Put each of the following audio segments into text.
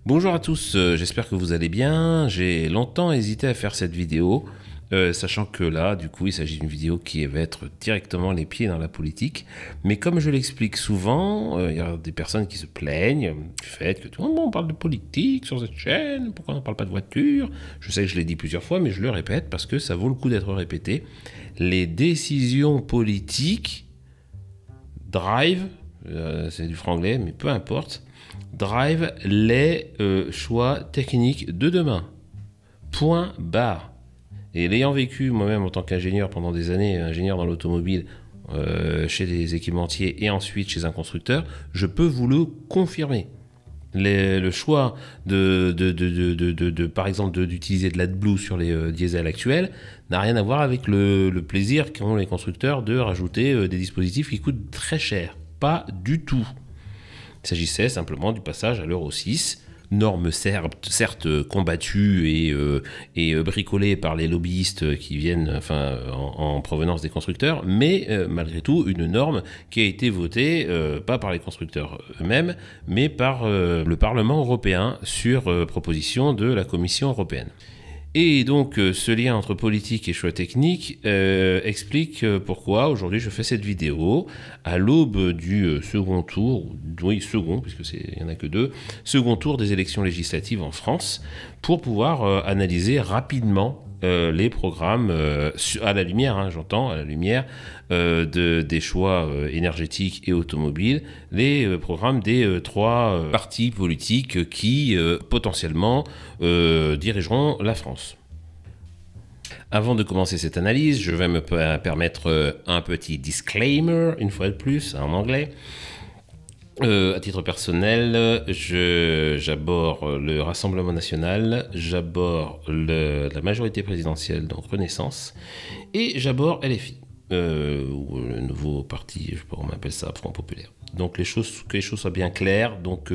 Bonjour à tous, j'espère que vous allez bien. J'ai longtemps hésité à faire cette vidéo, sachant que là, du coup, il s'agit d'une vidéo qui va être directement les pieds dans la politique. Mais comme je l'explique souvent, il y a des personnes qui se plaignent du fait que tout le monde parle de politique sur cette chaîne, pourquoi on ne parle pas de voiture? Je sais que je l'ai dit plusieurs fois, mais je le répète parce que ça vaut le coup d'être répété. Les décisions politiques drive, c'est du franglais, mais peu importe, drive les choix techniques de demain. Point barre. Et l'ayant vécu moi-même en tant qu'ingénieur pendant des années, ingénieur dans l'automobile, chez des équipementiers et ensuite chez un constructeur, je peux vous le confirmer. Le choix par exemple d'utiliser de l'AdBlue sur les diesels actuels n'a rien à voir avec le plaisir qu'ont les constructeurs de rajouter des dispositifs qui coûtent très cher. Pas du tout. Il s'agissait simplement du passage à l'Euro 6, norme certes combattue et bricolée par les lobbyistes qui viennent en provenance des constructeurs, mais malgré tout une norme qui a été votée pas par les constructeurs eux-mêmes, mais par le Parlement européen sur proposition de la Commission européenne. Et donc ce lien entre politique et choix technique explique pourquoi aujourd'hui je fais cette vidéo à l'aube du second tour, oui second puisqu'il n'y en a que deux, second tour des élections législatives en France, pour pouvoir analyser rapidement les programmes à la lumière, j'entends, à la lumière des choix énergétiques et automobiles, les programmes des trois partis politiques qui potentiellement dirigeront la France. Avant de commencer cette analyse, je vais me permettre un petit disclaimer, une fois de plus, en anglais. À titre personnel, j'aborde le Rassemblement national, j'aborde la majorité présidentielle, donc Renaissance, et j'aborde LFI, ou le nouveau parti, je sais pas comment on appelle ça, Front Populaire. Donc que les choses soient bien claires, donc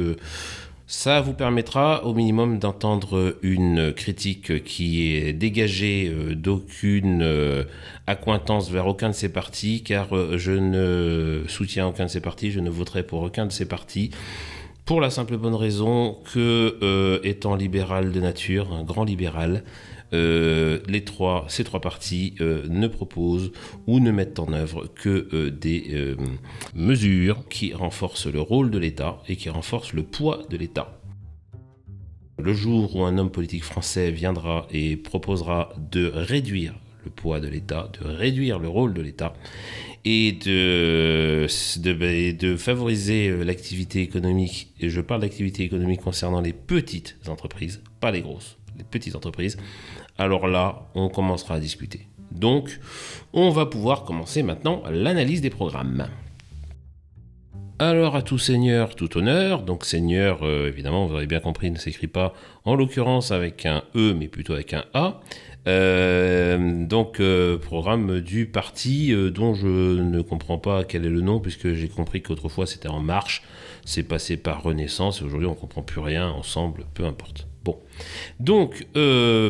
ça vous permettra au minimum d'entendre une critique qui est dégagée d'aucune accointance vers aucun de ces partis, car je ne soutiens aucun de ces partis, je ne voterai pour aucun de ces partis, pour la simple bonne raison que, étant libéral de nature, un grand libéral, ces trois partis ne proposent ou ne mettent en œuvre que des mesures qui renforcent le rôle de l'État et qui renforcent le poids de l'État. Le jour où un homme politique français viendra et proposera de réduire le poids de l'État, de réduire le rôle de l'État et de favoriser l'activité économique, et je parle d'activité économique concernant les petites entreprises, pas les grosses, les petites entreprises, alors là, on commencera à discuter. Donc, on va pouvoir commencer maintenant l'analyse des programmes. Alors, à tout seigneur, tout honneur. Donc, seigneur, évidemment, vous avez bien compris, ne s'écrit pas en l'occurrence avec un E, mais plutôt avec un A. Programme du parti dont je ne comprends pas quel est le nom, puisque j'ai compris qu'autrefois c'était En Marche, c'est passé par Renaissance, et aujourd'hui on ne comprend plus rien ensemble, peu importe. Bon, donc,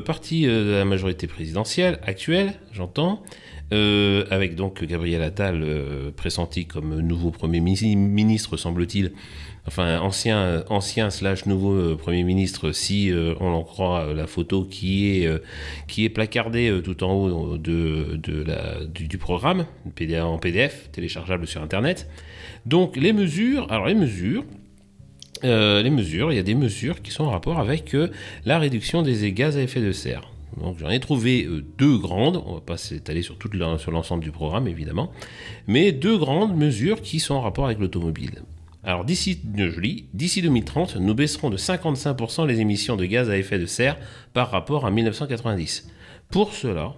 parti de la majorité présidentielle actuelle, j'entends, avec donc Gabriel Attal pressenti comme nouveau Premier ministre, semble-t-il, enfin ancien / nouveau Premier ministre, si on en croit la photo qui est placardée tout en haut du programme, en PDF, téléchargeable sur Internet. Donc les mesures, il y a des mesures qui sont en rapport avec la réduction des gaz à effet de serre. Donc j'en ai trouvé deux grandes, on ne va pas s'étaler sur l'ensemble du programme évidemment, mais deux grandes mesures qui sont en rapport avec l'automobile. Alors d'ici 2030, nous baisserons de 55% les émissions de gaz à effet de serre par rapport à 1990. Pour cela,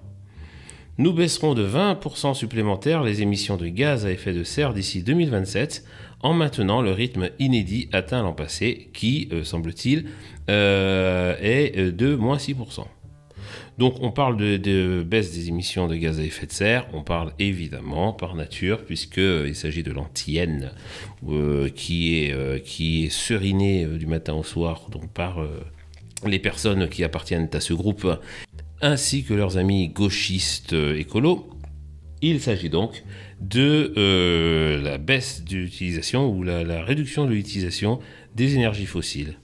nous baisserons de 20% supplémentaires les émissions de gaz à effet de serre d'ici 2027, en maintenant le rythme inédit atteint l'an passé, qui, semble-t-il, est de moins 6%. Donc on parle de baisse des émissions de gaz à effet de serre, on parle évidemment par nature, puisqu'il s'agit de l'antienne qui est serinée du matin au soir, donc par les personnes qui appartiennent à ce groupe, ainsi que leurs amis gauchistes écolos. Il s'agit donc de la baisse d'utilisation ou la réduction de l'utilisation des énergies fossiles.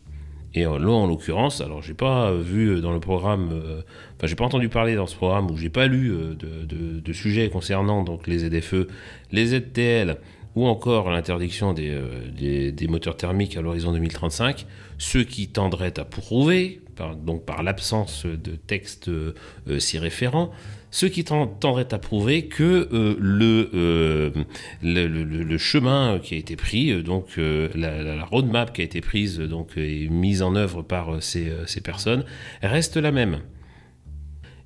Et là, en l'occurrence, alors j'ai pas vu dans le programme, enfin j'ai pas entendu parler dans ce programme, ou j'ai pas lu de sujets concernant donc les ZFE, les ZTL, ou encore l'interdiction des moteurs thermiques à l'horizon 2035, ce qui tendrait à prouver, donc par l'absence de texte s'y référant, ce qui tendrait à prouver que le chemin qui a été pris, donc la roadmap qui a été prise donc, et mise en œuvre par ces personnes, reste la même.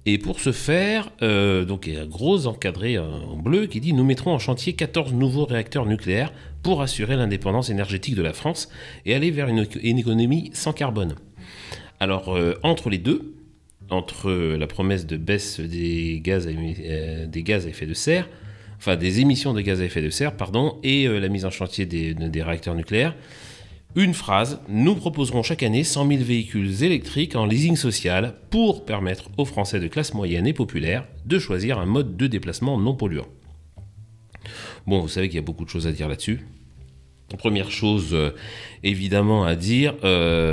Et pour ce faire, donc il y a un gros encadré en bleu qui dit « Nous mettrons en chantier 14 nouveaux réacteurs nucléaires pour assurer l'indépendance énergétique de la France et aller vers une économie sans carbone. » Alors, entre les deux, entre la promesse de baisse des gaz à effet de serre, enfin des émissions de gaz à effet de serre, pardon, et la mise en chantier des réacteurs nucléaires, une phrase: nous proposerons chaque année 100 000 véhicules électriques en leasing social pour permettre aux Français de classe moyenne et populaire de choisir un mode de déplacement non polluant. Bon, vous savez qu'il y a beaucoup de choses à dire là-dessus. Première chose évidemment à dire,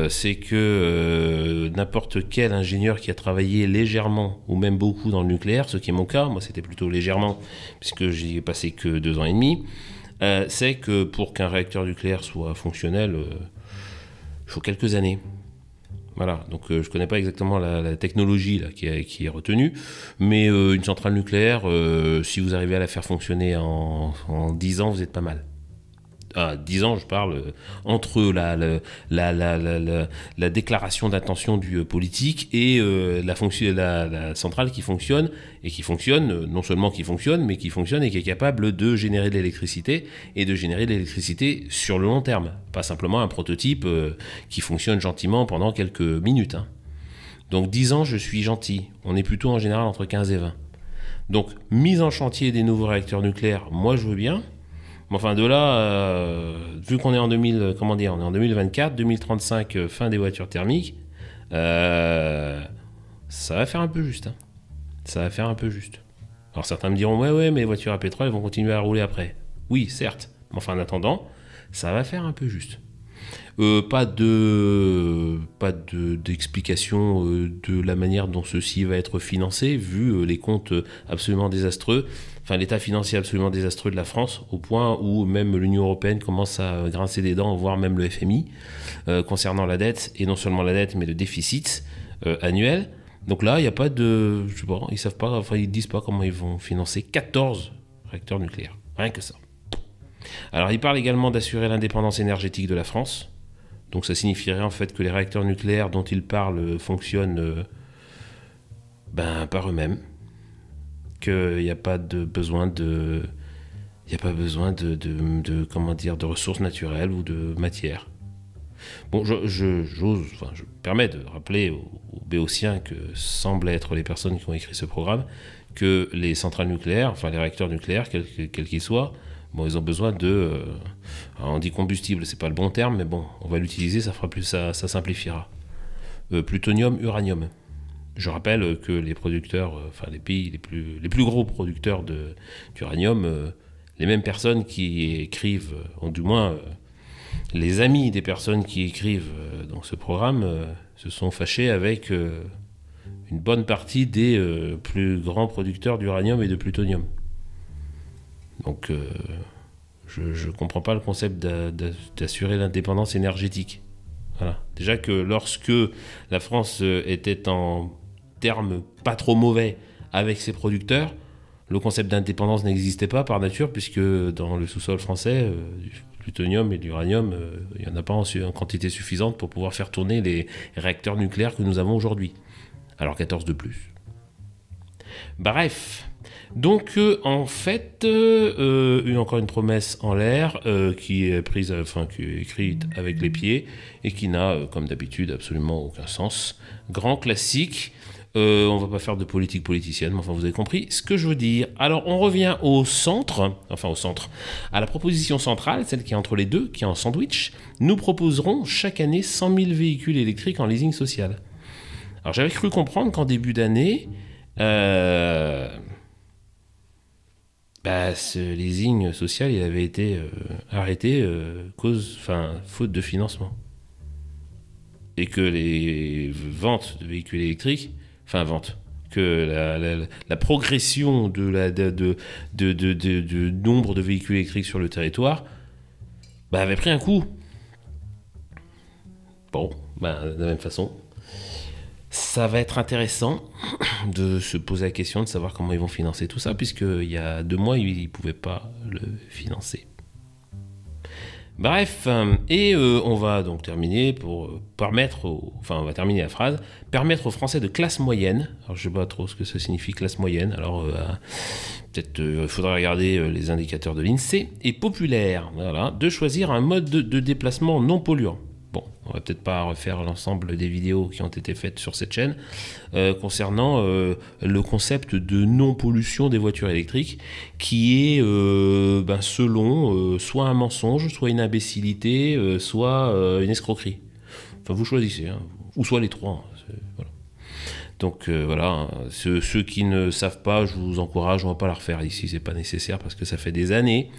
c'est que n'importe quel ingénieur qui a travaillé légèrement ou même beaucoup dans le nucléaire, ce qui est mon cas, moi c'était plutôt légèrement puisque j'y ai passé que 2 ans et demi, c'est que pour qu'un réacteur nucléaire soit fonctionnel, il faut quelques années. Voilà, donc je ne connais pas exactement la technologie là, qui est retenue, mais une centrale nucléaire, si vous arrivez à la faire fonctionner en 10 ans, vous êtes pas mal. 10 ans, je parle, entre la déclaration d'intention du politique et la centrale qui fonctionne, et qui fonctionne, non seulement qui fonctionne, mais qui fonctionne et qui est capable de générer de l'électricité, et de générer de l'électricité sur le long terme. Pas simplement un prototype qui fonctionne gentiment pendant quelques minutes. Hein. Donc 10 ans, je suis gentil. On est plutôt en général entre 15 et 20. Donc, mise en chantier des nouveaux réacteurs nucléaires, moi je veux bien. Mais enfin, de là, vu qu'on est en 2024, 2035, fin des voitures thermiques, ça va faire un peu juste. Hein. Ça va faire un peu juste. Alors certains me diront, ouais, mais les voitures à pétrole, elles vont continuer à rouler après. Oui, certes. Mais enfin, en attendant, ça va faire un peu juste. Pas d'explication de la manière dont ceci va être financé, vu les comptes absolument désastreux. Enfin, l'état financier absolument désastreux de la France, au point où même l'Union européenne commence à grincer des dents, voire même le FMI, concernant la dette, et non seulement la dette, mais le déficit annuel. Donc là, il n'y a pas de... Je sais pas, ils savent pas, enfin, ils disent pas comment ils vont financer 14 réacteurs nucléaires. Rien que ça. Alors, ils parlent également d'assurer l'indépendance énergétique de la France. Donc ça signifierait en fait que les réacteurs nucléaires dont ils parlent fonctionnent par eux-mêmes. Qu'il n'y a pas de besoin de... Il n'y a pas besoin de ressources naturelles ou de matière. Bon, je me permets de rappeler aux Béotiens, que semblent être les personnes qui ont écrit ce programme, que les centrales nucléaires, enfin les réacteurs nucléaires, quels qu'ils soient, bon, ils ont besoin de... on dit combustible, c'est pas le bon terme, mais bon, on va l'utiliser, ça simplifiera. Plutonium, uranium. Je rappelle que les producteurs, les pays les plus gros producteurs d'uranium, les mêmes personnes qui écrivent, ou du moins les amis des personnes qui écrivent dans ce programme, se sont fâchés avec une bonne partie des plus grands producteurs d'uranium et de plutonium. Donc je ne comprends pas le concept d'assurer l'indépendance énergétique. Voilà. Déjà que lorsque la France était en termes pas trop mauvais avec ses producteurs, le concept d'indépendance n'existait pas par nature, puisque dans le sous-sol français, du plutonium et de l'uranium, il n'y en a pas en quantité suffisante pour pouvoir faire tourner les réacteurs nucléaires que nous avons aujourd'hui. Alors 14 de plus. Bref. Donc en fait, encore une promesse en l'air qui est écrite avec les pieds et qui n'a, comme d'habitude, absolument aucun sens. Grand classique. On va pas faire de politique politicienne, mais enfin vous avez compris ce que je veux dire. Alors on revient au centre, à la proposition centrale, celle qui est entre les deux, qui est en sandwich. Nous proposerons chaque année 100 000 véhicules électriques en leasing social. Alors j'avais cru comprendre qu'en début d'année, ce leasing social il avait été arrêté faute de financement. et que les ventes de véhicules électriques, enfin que la progression de nombre de véhicules électriques sur le territoire avait pris un coup. Bon, de la même façon, ça va être intéressant de se poser la question de savoir comment ils vont financer tout ça, puisqu'il y a 2 mois, ils ne pouvaient pas le financer. Bref, et on va donc terminer on va terminer la phrase, permettre aux Français de classe moyenne, alors je ne sais pas trop ce que ça signifie classe moyenne, alors peut-être il faudra regarder les indicateurs de l'INSEE, et populaire, voilà, de choisir un mode de déplacement non polluant. Bon, on va peut-être pas refaire l'ensemble des vidéos qui ont été faites sur cette chaîne concernant le concept de non-pollution des voitures électriques, qui est selon soit un mensonge, soit une imbécilité, soit une escroquerie. Enfin, vous choisissez, hein, ou soit les trois. Voilà. Donc voilà, ceux qui ne savent pas, je vous encourage, on va pas la refaire ici, c'est pas nécessaire parce que ça fait des années.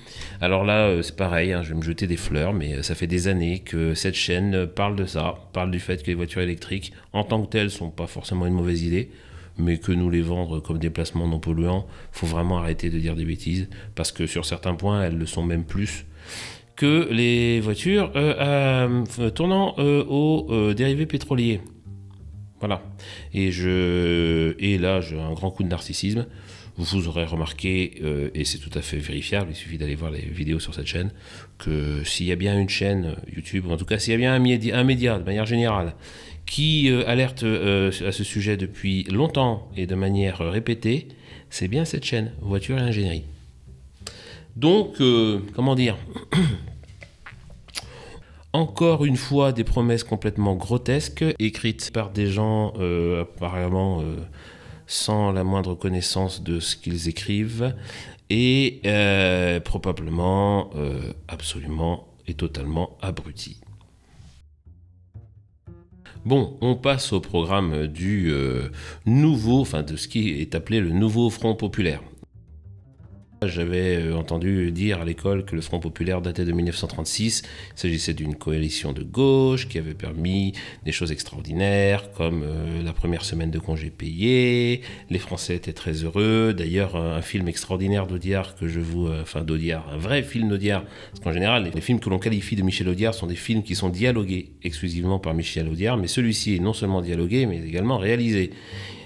Alors là, c'est pareil, hein, je vais me jeter des fleurs, mais ça fait des années que cette chaîne parle de ça, parle du fait que les voitures électriques, en tant que telles, sont pas forcément une mauvaise idée, mais que nous les vendre comme déplacements non polluants, faut vraiment arrêter de dire des bêtises, parce que sur certains points, elles le sont même plus que les voitures tournant aux dérivés pétroliers. Voilà. Et là, j'ai un grand coup de narcissisme. Vous aurez remarqué, et c'est tout à fait vérifiable, il suffit d'aller voir les vidéos sur cette chaîne, que s'il y a bien une chaîne YouTube, ou en tout cas s'il y a bien un média de manière générale, qui alerte à ce sujet depuis longtemps et de manière répétée, c'est bien cette chaîne, Voiture et Ingénierie. Donc, comment dire encore une fois, des promesses complètement grotesques, écrites par des gens apparemment sans la moindre connaissance de ce qu'ils écrivent, et probablement absolument et totalement abrutis. Bon, on passe au programme du de ce qui est appelé le nouveau Front populaire. J'avais entendu dire à l'école que le Front populaire datait de 1936. Il s'agissait d'une coalition de gauche qui avait permis des choses extraordinaires, comme la première semaine de congés payés. Les Français étaient très heureux. D'ailleurs, un film extraordinaire d'Audiard un vrai film d'Audiard, parce qu'en général, les films que l'on qualifie de Michel Audiard sont des films qui sont dialogués exclusivement par Michel Audiard, mais celui-ci est non seulement dialogué, mais également réalisé.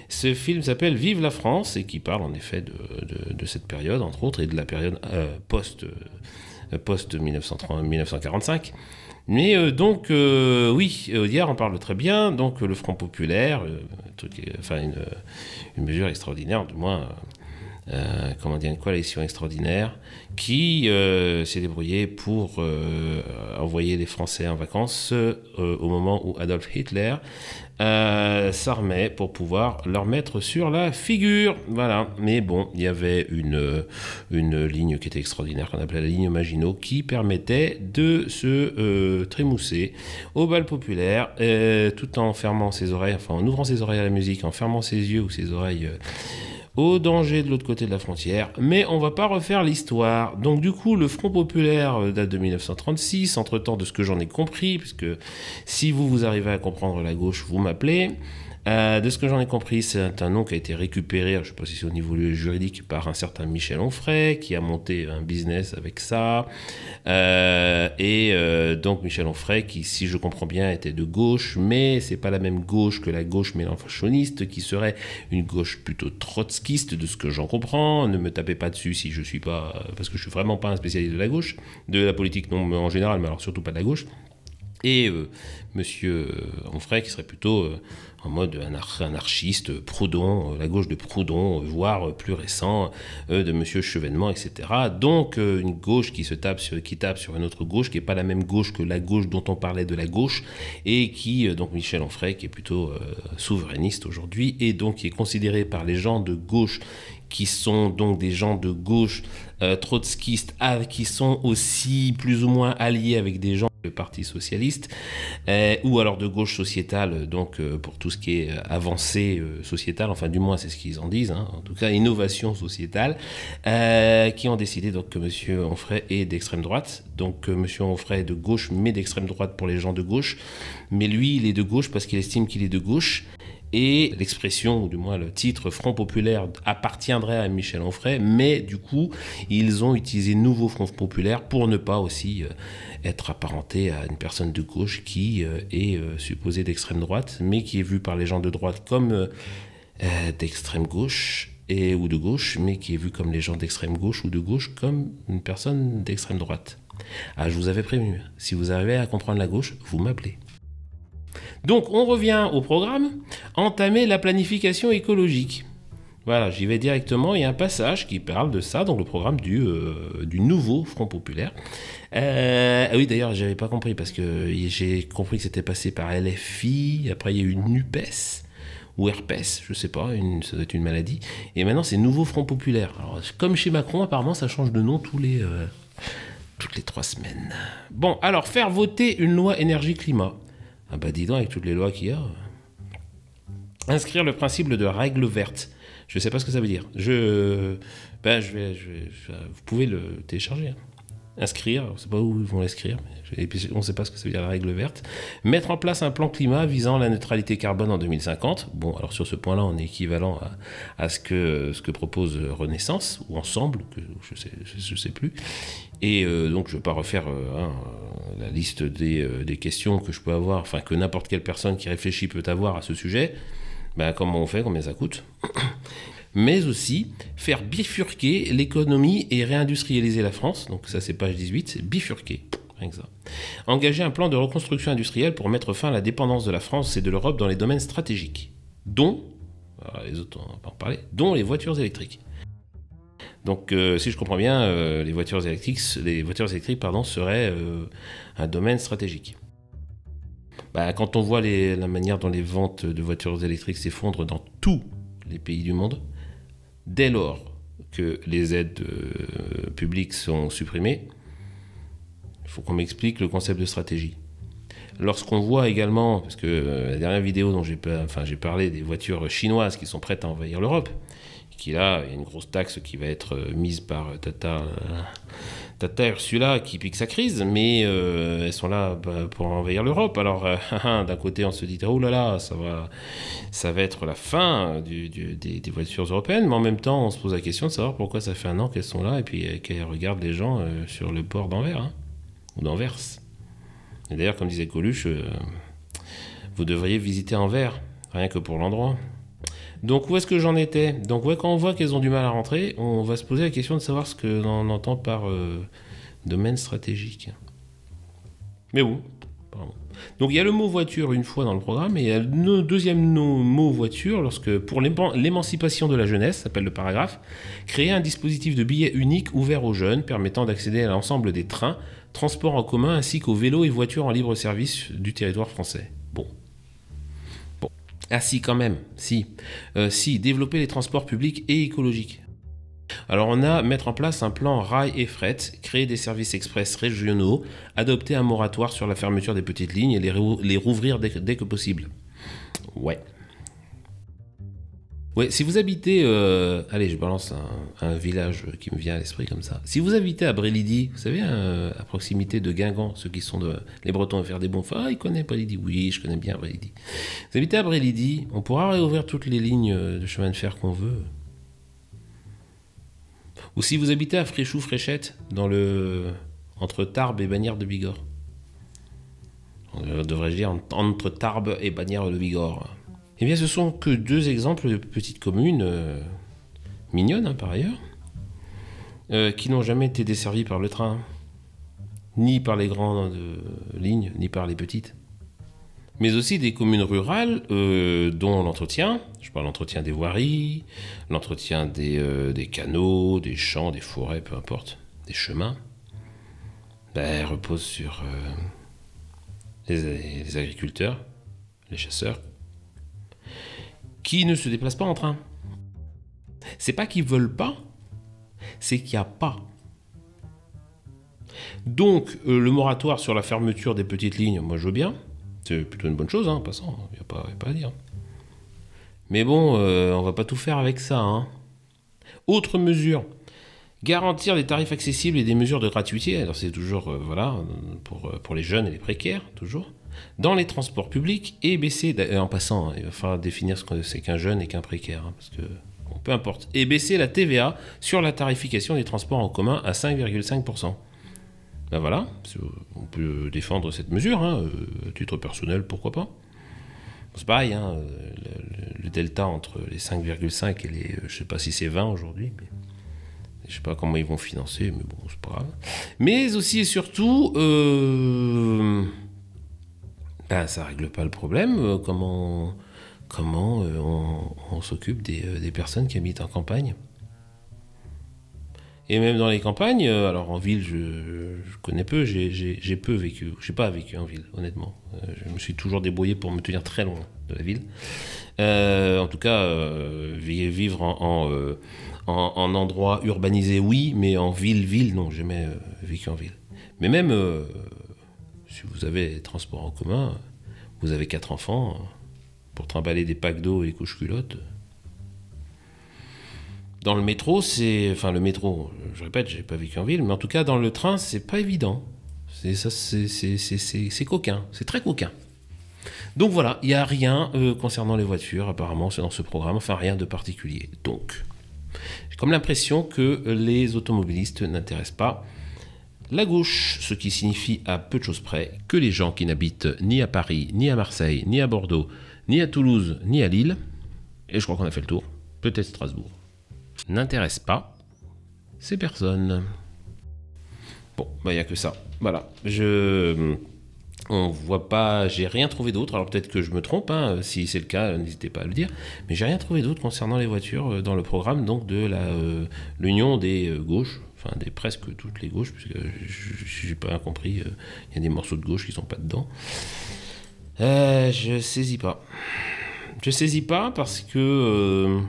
Ce film s'appelle Vive la France et qui parle en effet de cette période, entre autres, et de la période post-1945. Mais oui, Audiard en parle très bien. Donc le Front populaire, une mesure extraordinaire, du moins, une coalition extraordinaire qui s'est débrouillée pour envoyer les Français en vacances au moment où Adolf Hitler s'armait pour pouvoir leur mettre sur la figure. Voilà. Mais bon, il y avait une ligne qui était extraordinaire, qu'on appelait la ligne Maginot, qui permettait de se trémousser au bal populaire, tout en fermant ses oreilles, en ouvrant ses oreilles à la musique, en fermant ses yeux ou ses oreilles au danger de l'autre côté de la frontière, mais on va pas refaire l'histoire. Donc du coup, le Front populaire date de 1936, entre-temps de ce que j'en ai compris, puisque si vous arrivez à comprendre la gauche, vous m'appelez. De ce que j'en ai compris, c'est un nom qui a été récupéré, je ne sais pas si c'est au niveau juridique, par un certain Michel Onfray, qui a monté un business avec ça. Donc Michel Onfray, qui, si je comprends bien, était de gauche, mais c'est pas la même gauche que la gauche mélenchoniste, qui serait une gauche plutôt trotskiste, de ce que j'en comprends. Ne me tapez pas dessus si je suis pas, parce que je suis vraiment pas un spécialiste de la gauche, de la politique non en général, mais alors surtout pas de la gauche. Et monsieur Onfray, qui serait plutôt en mode anarchiste, Proudhon, la gauche de Proudhon, voire plus récent, de monsieur Chevènement, etc. Donc une gauche qui tape sur une autre gauche, qui n'est pas la même gauche que la gauche dont on parlait de la gauche, et qui, donc Michel Onfray, qui est plutôt souverainiste aujourd'hui, et donc qui est considéré par les gens de gauche, qui sont donc des gens de gauche trotskistes, qui sont aussi plus ou moins alliés avec des gens le Parti socialiste, ou alors de gauche sociétale, donc pour tout ce qui est avancée sociétale, enfin du moins c'est ce qu'ils en disent, hein, en tout cas innovation sociétale, qui ont décidé donc que M. Onfray est d'extrême droite. Donc M. Onfray est de gauche, mais d'extrême droite pour les gens de gauche. Mais lui, il est de gauche parce qu'il estime qu'il est de gauche. Et l'expression, ou du moins le titre Front Populaire appartiendrait à Michel Onfray, mais du coup, ils ont utilisé Nouveau Front Populaire pour ne pas aussi être apparenté à une personne de gauche qui est supposée d'extrême droite, mais qui est vue par les gens de droite comme d'extrême gauche ou de gauche, mais qui est vue comme les gens d'extrême gauche ou de gauche comme une personne d'extrême droite. Ah, je vous avais prévenu, si vous arrivez à comprendre la gauche, vous m'appelez. Donc on revient au programme, entamer la planification écologique. Voilà, j'y vais directement, il y a un passage qui parle de ça, donc le programme du nouveau Front Populaire. Oui, d'ailleurs, j'avais pas compris, parce que j'ai compris que c'était passé par LFI, après il y a eu NUPES, ou RPES, je sais pas, ça doit être une maladie, et maintenant c'est Nouveau Front Populaire. Alors, comme chez Macron, apparemment ça change de nom toutes les 3 semaines. Bon, alors, faire voter une loi énergie-climat. Ah bah dis donc, avec toutes les lois qu'il y a. Inscrire le principe de règle verte. Je ne sais pas ce que ça veut dire. Vous pouvez le télécharger. Hein. Inscrire, on ne sait pas où ils vont l'inscrire. Et puis on ne sait pas ce que ça veut dire la règle verte. Mettre en place un plan climat visant la neutralité carbone en 2050. Bon, alors sur ce point-là, on est équivalent à ce que propose Renaissance, ou Ensemble, que je sais plus. Et donc je ne vais pas refaire la liste des questions que je peux avoir, enfin que n'importe quelle personne qui réfléchit peut avoir à ce sujet. Ben, comment on fait, combien ça coûte. Mais aussi faire bifurquer l'économie et réindustrialiser la France. Donc ça c'est page 18, c'est bifurquer, rien que ça. Engager un plan de reconstruction industrielle pour mettre fin à la dépendance de la France et de l'Europe dans les domaines stratégiques, dont, les autres on va pas en parler, dont les voitures électriques. Donc si je comprends bien, les voitures électriques seraient un domaine stratégique. Bah, quand on voit la manière dont les ventes de voitures électriques s'effondrent dans tous les pays du monde, dès lors que les aides publiques sont supprimées, il faut qu'on m'explique le concept de stratégie. Lorsqu'on voit également, parce que la dernière vidéo dont j'ai parlé des voitures chinoises qui sont prêtes à envahir l'Europe, qui là, il y a une grosse taxe qui va être mise par Tata Ursula qui pique sa crise, mais elles sont là pour envahir l'Europe. Alors d'un côté on se dit oh là là, ça va être la fin des voitures européennes, mais en même temps on se pose la question de savoir pourquoi ça fait 1 an qu'elles sont là et puis qu'elles regardent les gens sur le port d'Anvers, hein, ou d'Anvers. Et d'ailleurs, comme disait Coluche, vous devriez visiter Anvers, rien que pour l'endroit. Donc où est-ce que j'en étais? Donc ouais, quand on voit qu'elles ont du mal à rentrer, on va se poser la question de savoir ce que l'on entend par domaine stratégique. Mais bon, pardon. Donc il y a le mot voiture une fois dans le programme, et il y a le deuxième mot voiture lorsque, pour l'émancipation de la jeunesse, s'appelle le paragraphe, créer un dispositif de billets unique ouvert aux jeunes permettant d'accéder à l'ensemble des trains, transports en commun ainsi qu'aux vélos et voitures en libre service du territoire français. Bon. Ah si, quand même, si. Développer les transports publics et écologiques. Alors on a mettre en place un plan rail et fret, créer des services express régionaux, adopter un moratoire sur la fermeture des petites lignes et les rouvrir dès que possible. Ouais. Ouais, si vous habitez... allez, je balance un village qui me vient à l'esprit comme ça. Si vous habitez à Brélidy, vous savez, à proximité de Guingamp, ceux qui sont les Bretons à faire des bons... Ah, ils connaissent Brélidy. Oui, je connais bien Brélidy. Vous habitez à Brélidy, on pourra réouvrir toutes les lignes de chemin de fer qu'on veut. Ou si vous habitez à Fréchou-Fréchette, entre Tarbes et Bagnères de Bigorre. Devrais-je dire entre Tarbes et Bagnères de Bigorre. Eh bien, ce sont que 2 exemples de petites communes, mignonnes hein, par ailleurs, qui n'ont jamais été desservies par le train, ni par les grandes lignes, ni par les petites. Mais aussi des communes rurales dont l'entretien, je parle l'entretien des voiries, l'entretien des canaux, des champs, des forêts, peu importe, des chemins, repose sur les agriculteurs, les chasseurs, qui ne se déplacent pas en train. C'est pas qu'ils veulent pas, c'est qu'il n'y a pas. Donc, le moratoire sur la fermeture des petites lignes, moi je veux bien. C'est plutôt une bonne chose, en passant, il n'y a pas à dire. Mais bon, on va pas tout faire avec ça. Hein. Autre mesure, garantir des tarifs accessibles et des mesures de gratuité. Alors c'est toujours, voilà, pour les jeunes et les précaires, toujours. Dans les transports publics et baisser, en passant, il va falloir définir ce que c'est qu'un jeune et qu'un précaire, hein, parce que bon, peu importe. Et baisser la TVA sur la tarification des transports en commun à 5,5%. Ben voilà, on peut défendre cette mesure, hein, à titre personnel, pourquoi pas. C'est pareil, hein, le delta entre les 5,5 et les, je sais pas si c'est 20 aujourd'hui, mais je sais pas comment ils vont financer, mais bon, c'est pas grave. Mais aussi et surtout, ben, ça règle pas le problème. Comment on s'occupe des personnes qui habitent en campagne. Et même dans les campagnes, alors en ville, je connais peu, j'ai peu vécu. Je n'ai pas vécu en ville, honnêtement. Je me suis toujours débrouillé pour me tenir très loin de la ville. En tout cas, vivre en endroit urbanisé, oui, mais en ville, non, j'ai jamais vécu en ville. Mais même, si vous avez transport en commun, vous avez 4 enfants, pour trimballer des packs d'eau et des couches culottes. Dans le métro, enfin le métro, je répète, j'ai pas vécu en ville, mais en tout cas dans le train, c'est pas évident. C'est coquin, c'est très coquin. Donc voilà, il n'y a rien concernant les voitures, apparemment, c'est dans ce programme, enfin rien de particulier. Donc, j'ai comme l'impression que les automobilistes n'intéressent pas la gauche, ce qui signifie à peu de choses près que les gens qui n'habitent ni à Paris, ni à Marseille, ni à Bordeaux, ni à Toulouse, ni à Lille, et je crois qu'on a fait le tour, peut-être Strasbourg, n'intéressent pas ces personnes. Bon, bah il n'y a que ça. Voilà, on voit pas, j'ai rien trouvé d'autre, alors peut-être que je me trompe, hein, si c'est le cas, n'hésitez pas à le dire, mais j'ai rien trouvé d'autre concernant les voitures dans le programme donc de l'union des gauches, enfin des presque toutes les gauches, puisque j'ai pas compris, il y a des morceaux de gauche qui sont pas dedans. Je saisis pas. Je saisis pas parce que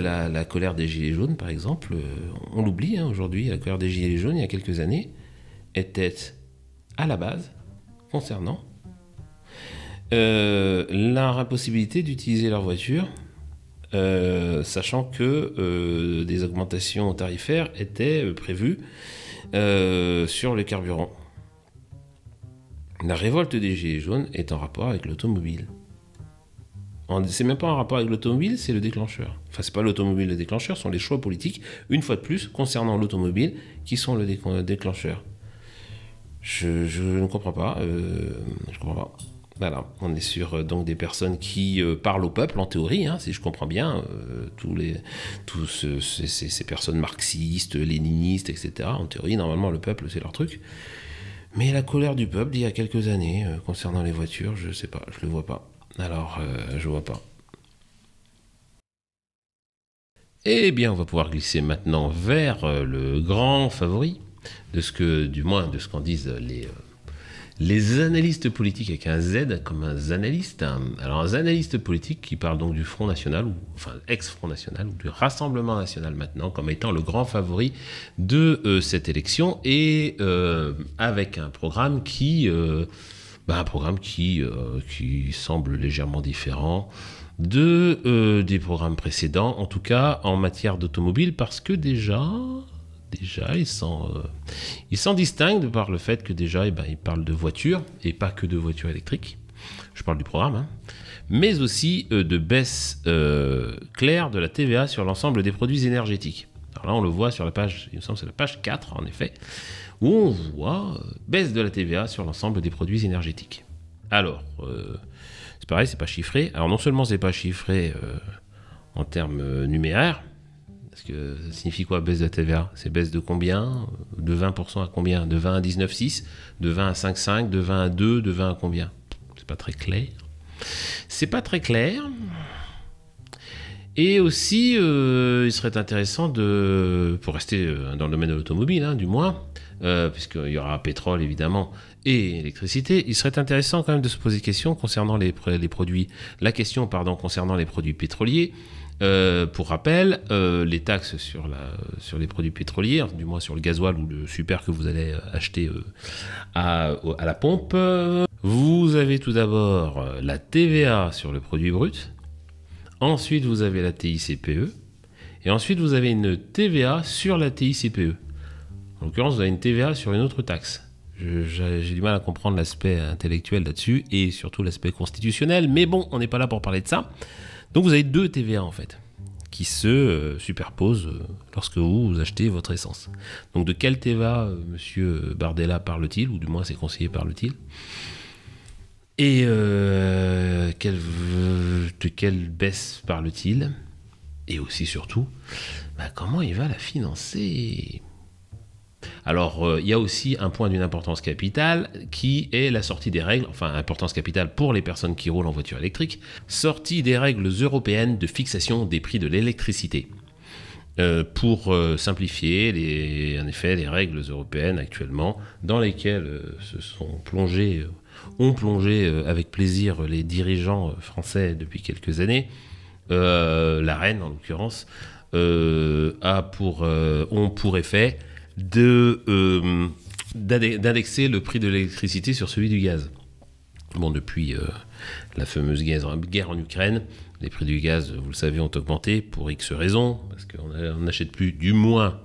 la colère des Gilets jaunes, par exemple, on l'oublie hein, aujourd'hui, la colère des Gilets jaunes, il y a quelques années, était à la base concernant l'impossibilité d'utiliser leur voiture, sachant que des augmentations tarifaires étaient prévues sur le carburant. La révolte des Gilets jaunes est en rapport avec l'automobile. C'est même pas en rapport avec l'automobile, c'est le déclencheur. Enfin, c'est pas l'automobile le déclencheur, ce sont les choix politiques, une fois de plus, concernant l'automobile, qui sont le déclencheur. Je ne comprends pas. Je comprends pas. Voilà, on est sur donc des personnes qui parlent au peuple, en théorie, hein, si je comprends bien, ces personnes marxistes, léninistes, etc. En théorie, normalement, le peuple, c'est leur truc. Mais la colère du peuple, d'il y a quelques années, concernant les voitures, je sais pas, je le vois pas. Alors, je vois pas. Eh bien, on va pouvoir glisser maintenant vers le grand favori de du moins de ce qu'en disent les analystes politiques avec un Z comme un analyste. Alors, un analyste politique qui parle donc du Front National, enfin ex-Front National, ou du Rassemblement National maintenant, comme étant le grand favori de cette élection, et avec un programme qui semble légèrement différent des programmes précédents, en tout cas en matière d'automobile, parce que déjà il s'en distingue par le fait que déjà il parle de voitures, et pas que de voitures électriques, je parle du programme, hein, mais aussi de baisse claire de la TVA sur l'ensemble des produits énergétiques. Alors là on le voit sur la page, il me semble que c'est la page 4 en effet, où on voit baisse de la TVA sur l'ensemble des produits énergétiques. Alors, c'est pareil, c'est pas chiffré. Alors non seulement c'est pas chiffré en termes numéraires, parce que ça signifie quoi baisse de la TVA? C'est baisse de combien? De 20% à combien? De 20 à 19,6? De 20 à 5,5? De 20 à 2? De 20 à combien? C'est pas très clair. C'est pas très clair. Et aussi, il serait intéressant pour rester dans le domaine de l'automobile, hein, du moins, puisqu'il y aura pétrole évidemment et électricité, il serait intéressant quand même de se poser la question concernant les produits pétroliers, Pour rappel, les taxes sur les produits pétroliers, du moins sur le gasoil ou le super que vous allez acheter à la pompe, vous avez tout d'abord la TVA sur le produit brut, ensuite vous avez la TICPE, et ensuite vous avez une TVA sur la TICPE. En l'occurrence, vous avez une TVA sur une autre taxe. J'ai du mal à comprendre l'aspect intellectuel là-dessus, et surtout l'aspect constitutionnel, mais bon, on n'est pas là pour parler de ça. Donc vous avez 2 TVA en fait, qui se superposent lorsque vous achetez votre essence. Donc de quelle TVA Monsieur Bardella parle-t-il, ou du moins ses conseillers parlent-ils? Et de quelle baisse parle-t-il? Et aussi surtout, comment il va la financer? Alors, il y a aussi un point d'une importance capitale qui est la sortie des règles, enfin importance capitale pour les personnes qui roulent en voiture électrique, sortie des règles européennes de fixation des prix de l'électricité. Pour simplifier en effet les règles européennes actuellement dans lesquelles ont plongé avec plaisir les dirigeants français depuis quelques années. La reine en l'occurrence ont pour effet d'indexer le prix de l'électricité sur celui du gaz. Bon, depuis la fameuse guerre en Ukraine, les prix du gaz, vous le savez, ont augmenté pour X raisons, parce qu'on n'achète plus du moins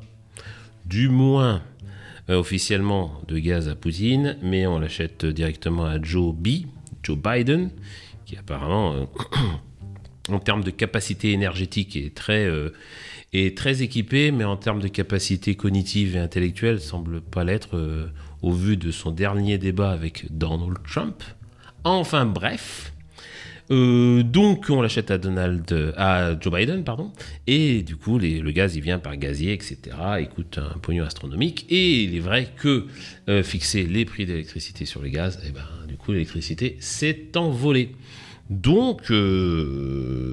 officiellement de gaz à Poutine, mais on l'achète directement à Joe Biden, qui apparemment, en termes de capacité énergétique, est très équipé, mais en termes de capacité cognitive et intellectuelle, semble pas l'être au vu de son dernier débat avec Donald Trump. Enfin bref, donc on l'achète à Joe Biden, et du coup le gaz il vient par gazier, etc. Il coûte un pognon astronomique, et il est vrai que fixer les prix d'électricité sur le gaz, du coup l'électricité s'est envolée. Donc,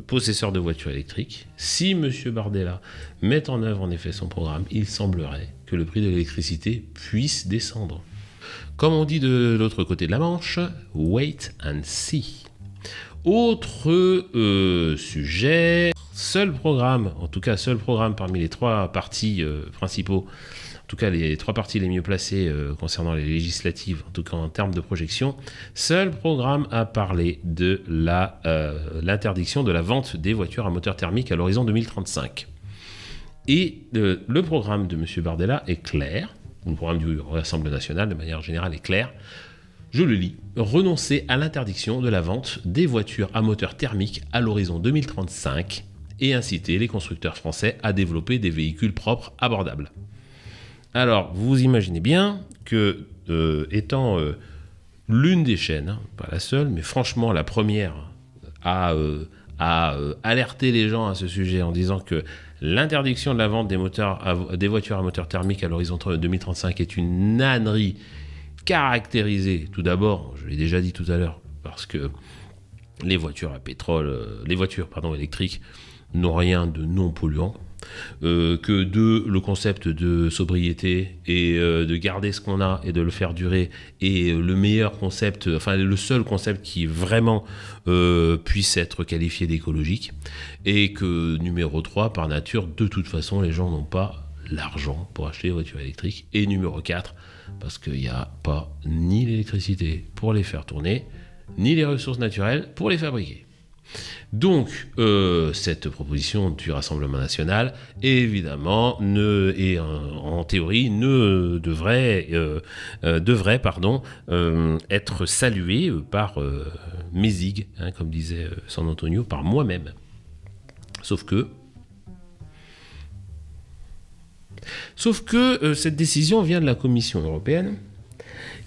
possesseur de voiture électrique, si M. Bardella met en œuvre en effet son programme, il semblerait que le prix de l'électricité puisse descendre. Comme on dit de l'autre côté de la Manche, wait and see. Autre sujet, seul programme parmi les 3 partis principaux, en tout cas les 3 partis les mieux placés concernant les législatives, en tout cas en termes de projection, seul programme à parler de l'interdiction de la vente des voitures à moteur thermique à l'horizon 2035. Et le programme de M. Bardella est clair, le programme du Rassemblement national de manière générale est clair. Je le lis. Renoncer à l'interdiction de la vente des voitures à moteur thermique à l'horizon 2035 et inciter les constructeurs français à développer des véhicules propres abordables. Alors, vous imaginez bien que, étant l'une des chaînes, pas la seule, mais franchement la première à alerter les gens à ce sujet en disant que l'interdiction de la vente des voitures à moteur thermique à l'horizon 2035 est une ânerie caractérisée, tout d'abord, je l'ai déjà dit tout à l'heure, parce que les voitures électriques n'ont rien de non polluant, que le concept de sobriété et de garder ce qu'on a et de le faire durer est le meilleur concept, enfin le seul concept qui vraiment puisse être qualifié d'écologique, et que numéro 3, par nature, de toute façon, les gens n'ont pas l'argent pour acheter des voitures électriques, et numéro 4, parce qu'il n'y a pas ni l'électricité pour les faire tourner, ni les ressources naturelles pour les fabriquer. Donc, cette proposition du Rassemblement national, évidemment, en théorie, devrait être saluée par Mézig, comme disait San Antonio, par moi-même. Sauf que cette décision vient de la Commission européenne,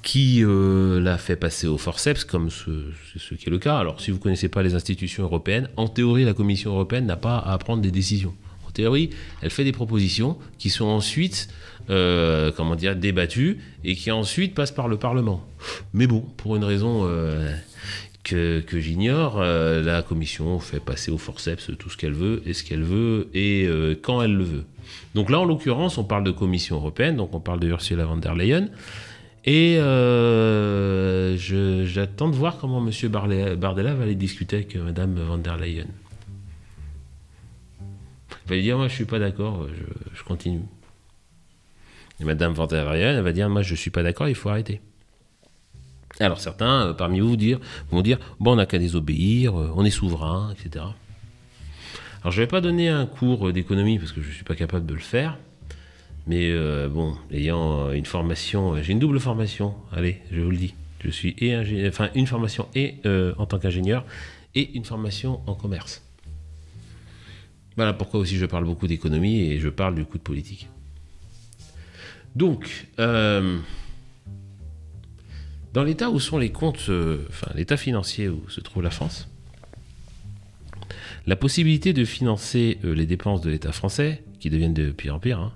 qui l'a fait passer au forceps, comme ce qui est le cas. Alors, si vous ne connaissez pas les institutions européennes, en théorie, la Commission européenne n'a pas à prendre des décisions. En théorie, elle fait des propositions qui sont ensuite débattues et qui ensuite passent par le Parlement. Mais bon, pour une raison que j'ignore, la Commission fait passer au forceps tout ce qu'elle veut et ce qu'elle veut et quand elle le veut. Donc là, en l'occurrence, on parle de Commission européenne, donc on parle de Ursula von der Leyen. Et j'attends de voir comment M. Bardella va aller discuter avec Mme von der Leyen. va lui dire, moi je suis pas d'accord, je continue. Et Madame von der Leyen, elle va dire, moi je suis pas d'accord, il faut arrêter. Alors certains parmi vous vont dire, bon on n'a qu'à désobéir, on est souverain, etc. Alors je vais pas donner un cours d'économie parce que je suis pas capable de le faire. Mais bon, ayant une formation, j'ai une double formation, allez, je vous le dis. Je suis une formation en tant qu'ingénieur et une formation en commerce. Voilà pourquoi aussi je parle beaucoup d'économie et je parle du coup de politique. Donc, dans l'état où sont les comptes, l'état financier où se trouve la France, la possibilité de financer les dépenses de l'État français, qui deviennent de pire en pire,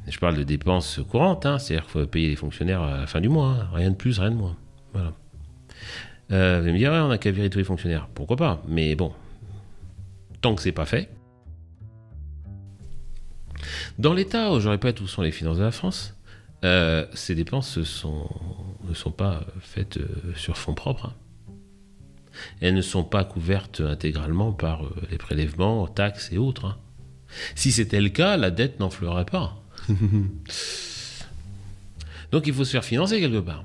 je parle de dépenses courantes, c'est-à-dire qu'il faut payer les fonctionnaires à la fin du mois, rien de plus, rien de moins. Voilà. Vous allez me dire, ouais, on n'a qu'à virer tous les fonctionnaires. Pourquoi pas? Mais bon, tant que c'est pas fait. Dans l'état où je répète où sont les finances de la France, ces dépenses ne sont pas faites sur fonds propres. Elles ne sont pas couvertes intégralement par les prélèvements, taxes et autres. Si c'était le cas, la dette n'enflerait pas. Donc il faut se faire financer quelque part.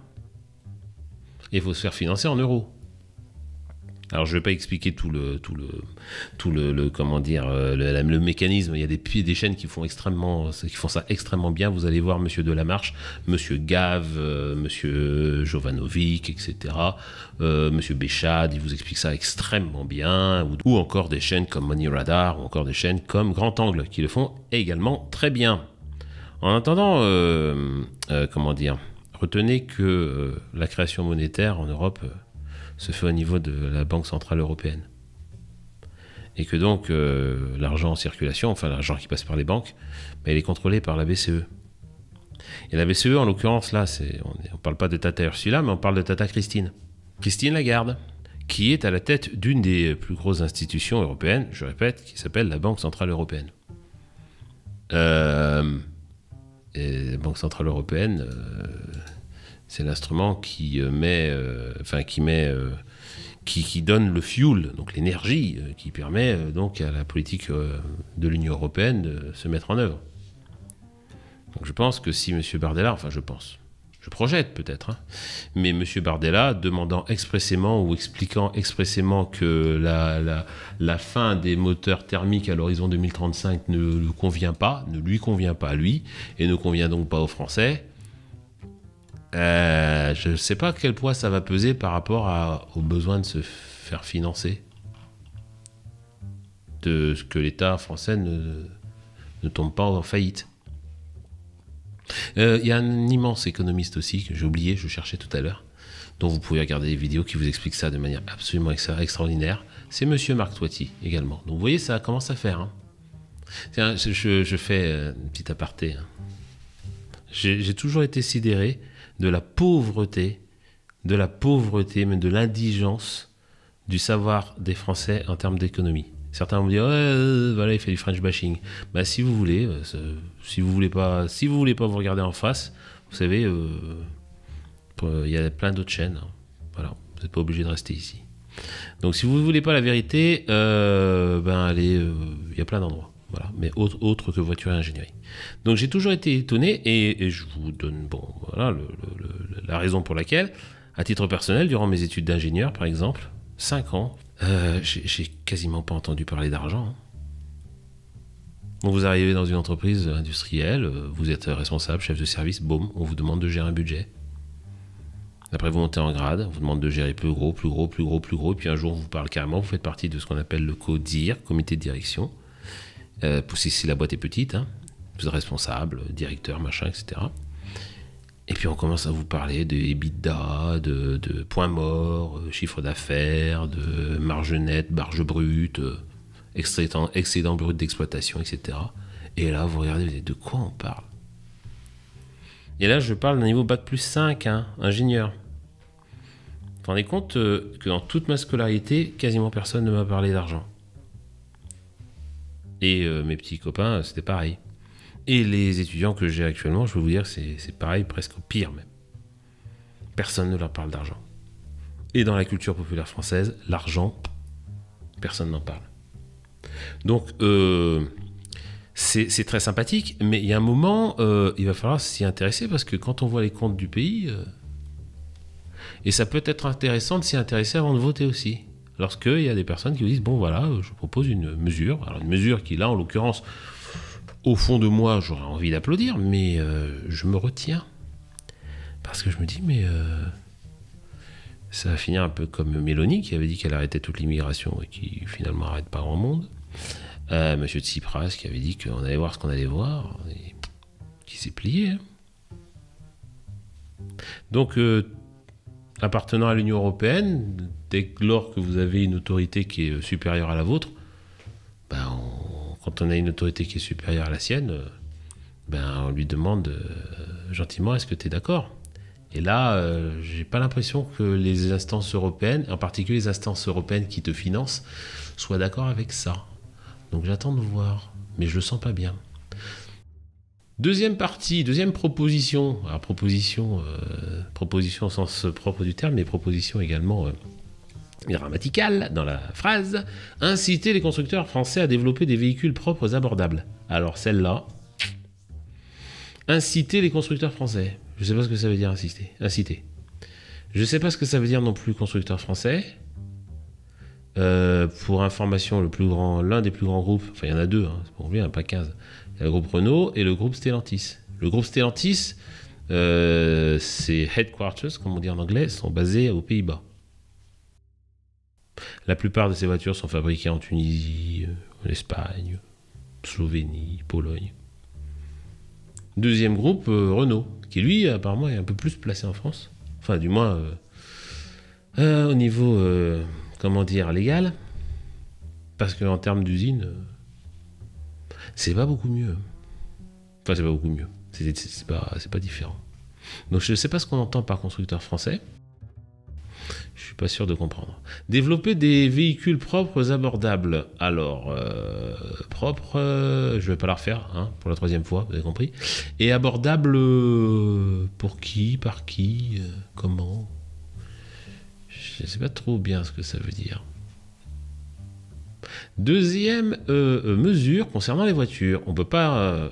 Il faut se faire financer en euros. Alors je ne vais pas expliquer tout le comment dire le mécanisme. Il y a des chaînes qui font ça extrêmement bien. Vous allez voir Monsieur Delamarche, Monsieur Gave, Monsieur Jovanovic, etc. Monsieur Béchade, il vous explique ça extrêmement bien. Ou encore des chaînes comme Money Radar, ou encore des chaînes comme Grand Angle qui le font également très bien. En attendant, comment dire, retenez que la création monétaire en Europe se fait au niveau de la Banque Centrale Européenne. Et que donc l'argent en circulation, enfin l'argent qui passe par les banques, il est contrôlé par la BCE. Et la BCE, en l'occurrence, là, on ne parle pas de Tata Ursula, mais on parle de Tata Christine. Christine Lagarde, qui est à la tête d'une des plus grosses institutions européennes, je répète, qui s'appelle la Banque Centrale Européenne. Et la Banque Centrale Européenne, c'est l'instrument qui donne le fuel, donc l'énergie, qui permet donc à la politique de l'Union Européenne de se mettre en œuvre. Donc je pense que si M. Bardella, je projette peut-être, mais M. Bardella demandant expressément ou expliquant expressément que la fin des moteurs thermiques à l'horizon 2035 ne lui convient pas à lui, et ne convient donc pas aux Français, je ne sais pas quel poids ça va peser par rapport au besoin de se faire financer, de ce que l'État français ne tombe pas en faillite. Il y a un immense économiste aussi que j'ai oublié, je cherchais tout à l'heure, dont vous pouvez regarder des vidéos qui vous expliquent ça de manière absolument extraordinaire. C'est Monsieur Marc Toiti également. Donc vous voyez, ça commence à faire. Tiens, je fais une petite aparté. J'ai toujours été sidéré de la pauvreté, mais de l'indigence du savoir des Français en termes d'économie. Certains vont me dire, voilà, il fait du French bashing. Si vous voulez, si vous voulez pas vous regarder en face, vous savez, il y a plein d'autres chaînes. Voilà, vous n'êtes pas obligé de rester ici. Donc, si vous ne voulez pas la vérité, allez, il y a plein d'endroits. Voilà, mais autre que voiture et ingénierie. Donc, j'ai toujours été étonné et je vous donne, la raison pour laquelle, à titre personnel, durant mes études d'ingénieur, par exemple, 5 ans, j'ai quasiment pas entendu parler d'argent. Donc vous arrivez dans une entreprise industrielle, vous êtes responsable, chef de service, boum, on vous demande de gérer un budget. Après vous montez en grade, on vous demande de gérer plus gros, et puis un jour on vous parle carrément, vous faites partie de ce qu'on appelle le CODIR, comité de direction, si la boîte est petite, vous êtes responsable, directeur, machin, etc. Et puis on commence à vous parler de EBITDA, de points morts, chiffre d'affaires, de marge nette, marge brute, excédent brut d'exploitation, etc. Et là, vous regardez, vous dites, de quoi on parle? Et là, je parle d'un niveau Bac plus 5, ingénieur. Vous vous rendez compte que dans toute ma scolarité, quasiment personne ne m'a parlé d'argent. Et mes petits copains, c'était pareil. Et les étudiants que j'ai actuellement, je peux vous dire que c'est pareil, presque pire même. Personne ne leur parle d'argent. Et dans la culture populaire française, l'argent, personne n'en parle. Donc, c'est très sympathique, mais il y a un moment, il va falloir s'y intéresser parce que quand on voit les comptes du pays, et ça peut être intéressant de s'y intéresser avant de voter aussi. Lorsqu'il y a des personnes qui vous disent, bon voilà, je propose une mesure, alors une mesure qui là, en l'occurrence, au fond de moi, j'aurais envie d'applaudir, mais je me retiens. Parce que je me dis, mais ça va finir un peu comme Mélanie qui avait dit qu'elle arrêtait toute l'immigration et qui finalement arrête pas grand monde. Monsieur Tsipras qui avait dit qu'on allait voir ce qu'on allait voir et qui s'est plié. Hein. Donc, appartenant à l'Union européenne, dès lors que vous avez une autorité qui est supérieure à la vôtre, ben quand on a une autorité qui est supérieure à la sienne, ben on lui demande gentiment est-ce que tu es d'accord ? Et là, j'ai pas l'impression que les instances européennes, en particulier les instances européennes qui te financent, soient d'accord avec ça. Donc j'attends de voir, mais je le sens pas bien. Deuxième partie, deuxième proposition. Alors proposition au sens propre du terme, mais proposition également grammaticale dans la phrase. Inciter les constructeurs français à développer des véhicules propres abordables. Alors celle-là, inciter les constructeurs français. Je ne sais pas ce que ça veut dire inciter. Je ne sais pas ce que ça veut dire non plus constructeurs français. Pour information, l'un des plus grands groupes, enfin il y en a deux, hein, pour lui, il n'y en a pas 15. Il y a le groupe Renault et le groupe Stellantis. Le groupe Stellantis, ses headquarters, comme on dit en anglais, sont basés aux Pays-Bas. La plupart de ces voitures sont fabriquées en Tunisie, en Espagne, Slovénie, Pologne. Deuxième groupe, Renault, qui lui, apparemment, est un peu plus placé en France. Enfin, du moins, au niveau, légal. Parce qu'en termes d'usine, c'est pas beaucoup mieux. Enfin, c'est pas beaucoup mieux. C'est pas différent. Donc, je ne sais pas ce qu'on entend par constructeur français. Je suis pas sûr de comprendre. Développer des véhicules propres abordables. Alors, propre, je vais pas la refaire, hein, pour la 3e fois, vous avez compris. Et abordable, pour qui, par qui, comment? Je sais pas trop bien ce que ça veut dire. Deuxième mesure concernant les voitures. On peut pas,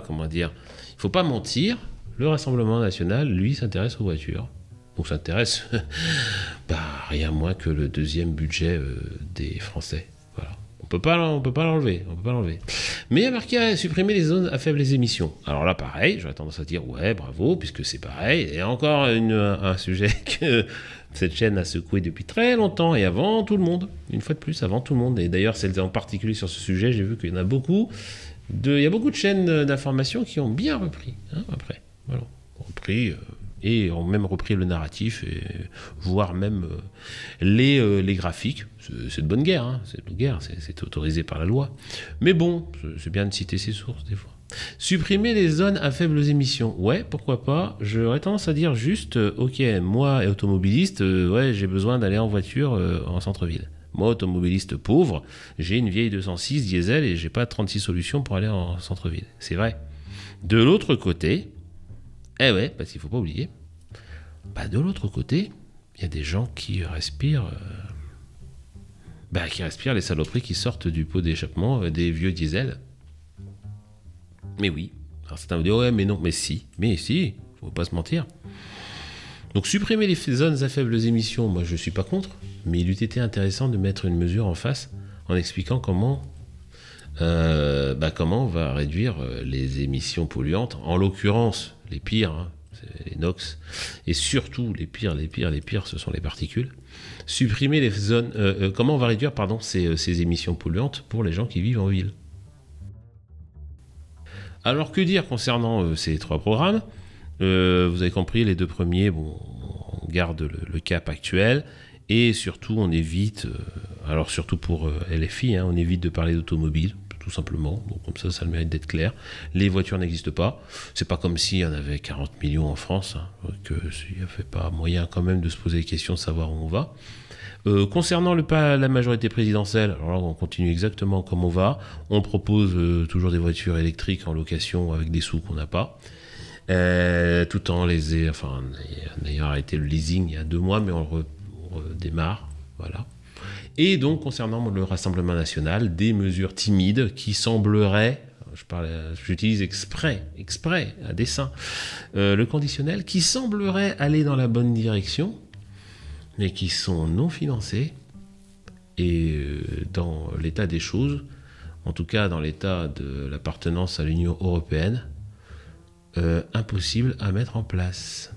comment dire, il faut pas mentir. Le Rassemblement national, lui, s'intéresse aux voitures. Donc s'intéresse rien moins que le deuxième budget des Français. Voilà. On peut pas l'enlever. Mais il y a marqué à supprimer les zones à faibles émissions. Alors là, pareil, j'aurais tendance à dire ouais, bravo, puisque c'est pareil. Et encore un sujet que cette chaîne a secoué depuis très longtemps et avant tout le monde. Une fois de plus, avant tout le monde. Et d'ailleurs, celle en particulier sur ce sujet, j'ai vu qu'il y en a beaucoup. Il y a beaucoup de chaînes d'information qui ont bien repris. Hein, après, voilà, repris. Et ont même repris le narratif, voire même les graphiques. C'est de bonne guerre, hein, c'est autorisé par la loi. Mais bon, c'est bien de citer ses sources des fois. Supprimer les zones à faibles émissions. Ouais, pourquoi pas. J'aurais tendance à dire juste, ok, moi, automobiliste, j'ai besoin d'aller en voiture en centre-ville. Moi, automobiliste pauvre, j'ai une vieille 206 diesel et j'ai pas 36 solutions pour aller en centre-ville. C'est vrai. De l'autre côté... parce qu'il ne faut pas oublier, de l'autre côté, il y a des gens qui respirent les saloperies qui sortent du pot d'échappement des vieux diesels. Mais oui. Alors certains vont dire, ouais, mais non, mais si, faut pas se mentir. Donc supprimer les zones à faibles émissions, moi je suis pas contre, mais il eût été intéressant de mettre une mesure en face en expliquant comment on va réduire les émissions polluantes, en l'occurrence les pires, hein, c'est les NOx, et surtout les pires, ce sont les particules. Supprimer les zones, comment on va réduire ces émissions polluantes pour les gens qui vivent en ville. Alors que dire concernant ces 3 programmes? Vous avez compris, les 2 premiers, on garde le cap actuel, et surtout on évite, alors surtout pour LFI, on évite de parler d'automobile, tout simplement. Donc comme ça le mérite d'être clair. Les voitures n'existent pas. C'est pas comme s'il y en avait 40 millions en France, il n'y avait pas moyen quand même de se poser les questions, de savoir où on va. Concernant la majorité présidentielle, alors là on continue exactement comme on va. On propose toujours des voitures électriques en location avec des sous qu'on n'a pas. Tout en ayant arrêté le leasing il y a 2 mois, mais on redémarre. Voilà. Et donc, concernant le Rassemblement national, des mesures timides qui sembleraient, j'utilise exprès, à dessein, le conditionnel, qui semblerait aller dans la bonne direction, mais qui sont non financées. Et dans l'état des choses, en tout cas dans l'état de l'appartenance à l'Union européenne, impossible à mettre en place.